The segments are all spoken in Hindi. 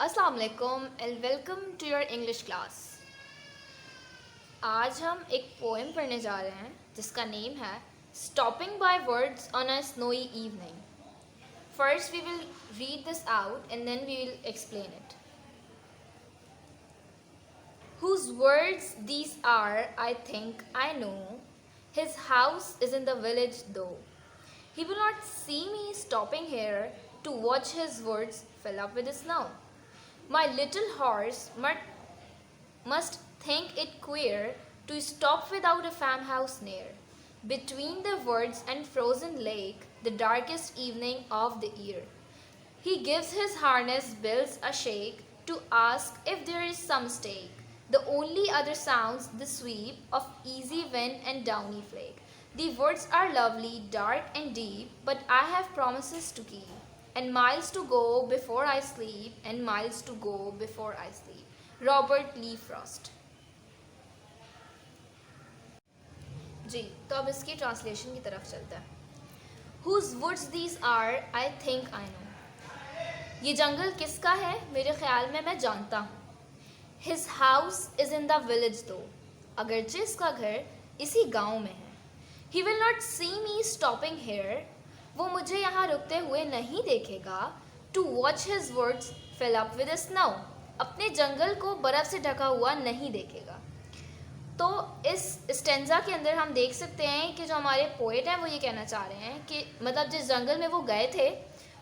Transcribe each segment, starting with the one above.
अस्सलाम वालेकुम and welcome to your English class. आज हम एक पोएम पढ़ने जा रहे हैं जिसका नेम है stopping by words on a snowy evening. First we will read this out and then we will explain it. Whose words these are, I think I know. His house is in the village though. He will not see me stopping here to watch his woods fill up with snow. My little horse must think it queer to stop without a farmhouse near. Between the woods and frozen lake, the darkest evening of the year. He gives his harness bells a shake to ask if there is some mistake. The only other sounds the sweep of easy wind and downy flake. The woods are lovely, dark and deep, but I have promises to keep. And miles to go before I sleep, and miles to go before I sleep. Robert Lee Frost। जी, तो अब इसकी ट्रांसलेशन की तरफ चलते हैं। Whose woods these are, I think I know। ये जंगल किसका है मेरे ख्याल में मैं जानता हूँ। His house is in the village though, अगरचे इसका घर इसी गांव में है। He will not see me stopping here, वो मुझे यहाँ रुकते हुए नहीं देखेगा। To watch his woods fill up with snow, अपने जंगल को बर्फ से ढका हुआ नहीं देखेगा। तो इस स्टेंजा के अंदर हम देख सकते हैं कि जो हमारे पोएट हैं वो ये कहना चाह रहे हैं कि मतलब जिस जंगल में वो गए थे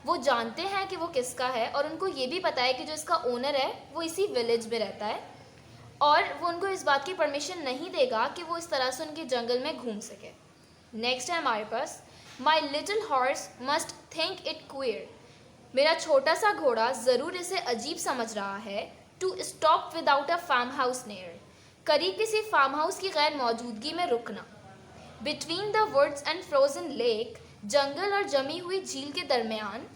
वो जानते हैं कि वो किसका है, और उनको ये भी पता है कि जो इसका ओनर है वो इसी विलेज में रहता है, और वो उनको इस बात की परमिशन नहीं देगा कि वो इस तरह से उनके जंगल में घूम सके। नेक्स्ट है हमारे पास my little horse must think it queer, मेरा छोटा सा घोड़ा ज़रूर इसे अजीब समझ रहा है। To stop without a farm house near, करीब किसी फार्म हाउस की गैर मौजूदगी में रुकना। Between the woods and frozen lake, जंगल और जमी हुई झील के दरमियान।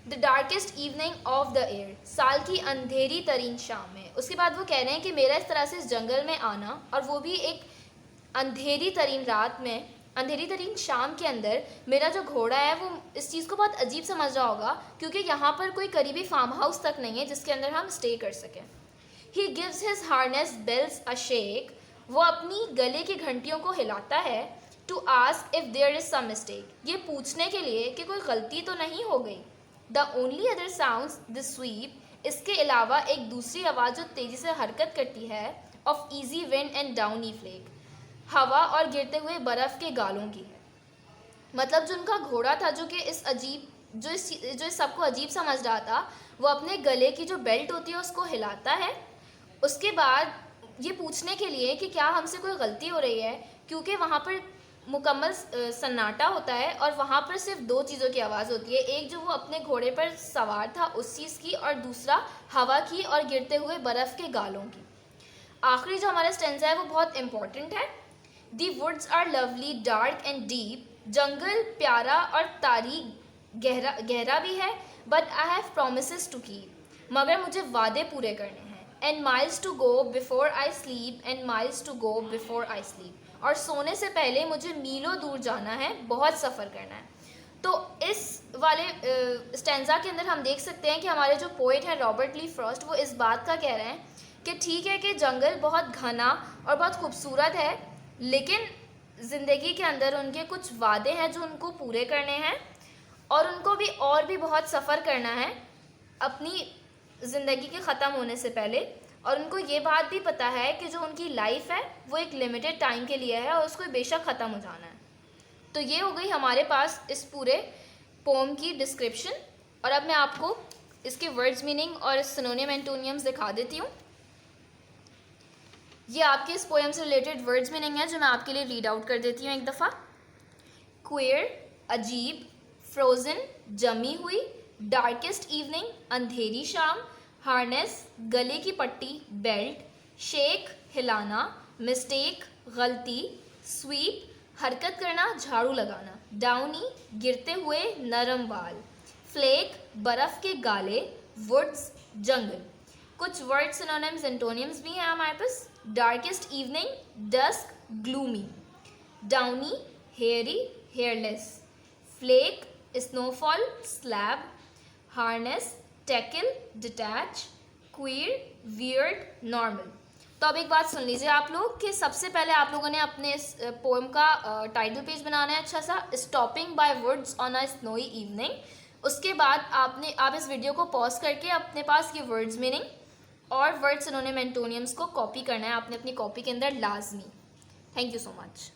The darkest evening of the year, साल की अंधेरी तरीन शाम में। उसके बाद वो कह रहे हैं कि मेरा इस तरह से इस जंगल में आना, और वो भी एक अंधेरी तरीन रात में, अंधेरी तरीन शाम के अंदर, मेरा जो घोड़ा है वो इस चीज़ को बहुत अजीब समझ रहा होगा क्योंकि यहाँ पर कोई करीबी फार्म हाउस तक नहीं है जिसके अंदर हम स्टे कर सकें। He gives his harness bells a shake, वो अपनी गले की घंटियों को हिलाता है। To ask if there is some mistake, ये पूछने के लिए कि कोई गलती तो नहीं हो गई। The only other sounds the sweep, इसके अलावा एक दूसरी आवाज़ जो तेज़ी से हरकत करती है, of easy wind and downy flake, हवा और गिरते हुए बर्फ़ के गालों की है। मतलब जो उनका घोड़ा था जो कि इस अजीब जो इस सबको अजीब समझ रहा था, वो अपने गले की जो बेल्ट होती है उसको हिलाता है। उसके बाद ये पूछने के लिए कि क्या हमसे कोई गलती हो रही है, क्योंकि वहाँ पर मुकम्मल सन्नाटा होता है और वहाँ पर सिर्फ दो चीज़ों की आवाज़ होती है, एक जो वो अपने घोड़े पर सवार था उस चीज़ की, और दूसरा हवा की और गिरते हुए बर्फ़ के गालों की। आखिरी जो हमारा स्टेंजा है वो बहुत इम्पॉर्टेंट है। The woods are lovely, dark and deep, जंगल प्यारा और तारीख गहरा भी है। But I have promises to keep, मगर मुझे वादे पूरे करने हैं। And miles to go before I sleep, and miles to go before I sleep, और सोने से पहले मुझे मीलों दूर जाना है, बहुत सफ़र करना है। तो इस वाले स्टेंजा के अंदर हम देख सकते हैं कि हमारे जो पोएट हैं रॉबर्ट ली फ्रॉस्ट, वो इस बात का कह रहे हैं कि ठीक है कि जंगल बहुत घना और बहुत खूबसूरत है, लेकिन ज़िंदगी के अंदर उनके कुछ वादे हैं जो उनको पूरे करने हैं, और उनको भी और भी बहुत सफ़र करना है अपनी ज़िंदगी के ख़त्म होने से पहले। और उनको ये बात भी पता है कि जो उनकी लाइफ है वो एक लिमिटेड टाइम के लिए है और उसको बेशक ख़त्म हो जाना है। तो ये हो गई हमारे पास इस पूरे पोम की डिस्क्रिप्शन, और अब मैं आपको इसके वर्ड्स मीनिंग और सिनोनिम एंटोनियम्स दिखा देती हूँ। ये आपके इस पोएम से रिलेटेड वर्ड्स मीनिंग है जो मैं आपके लिए रीड आउट कर देती हूँ एक दफ़ा। क्वेयर अजीब, फ्रोज़न जमी हुई, डार्केस्ट इवनिंग अंधेरी शाम, हार्नेस गले की पट्टी बेल्ट, शेक हिलाना, मिस्टेक गलती, स्वीप हरकत करना झाड़ू लगाना, डाउनी गिरते हुए नरम बाल, फ्लेक बर्फ़ के गाले, वुड्स जंगल। कुछ वर्ड सिनोनिम्स एंटोनिम्स भी हैं हमारे पास। Darkest evening dusk gloomy, downy hairy hairless, flake snowfall slab, harness tackle detach, queer, weird, normal. तो अब एक बात सुन लीजिए आप लोग कि सबसे पहले आप लोगों ने अपने इस पोएम का टाइटल पेज बनाना है अच्छा सा, stopping by woods on a snowy evening. उसके बाद आप इस वीडियो को पॉज करके अपने पास ये वर्ड्स मीनिंग और वर्ड सिनोनिम एंटोनियम्स को कॉपी करना है आपने अपनी कॉपी के अंदर लाजमी। Thank you so much.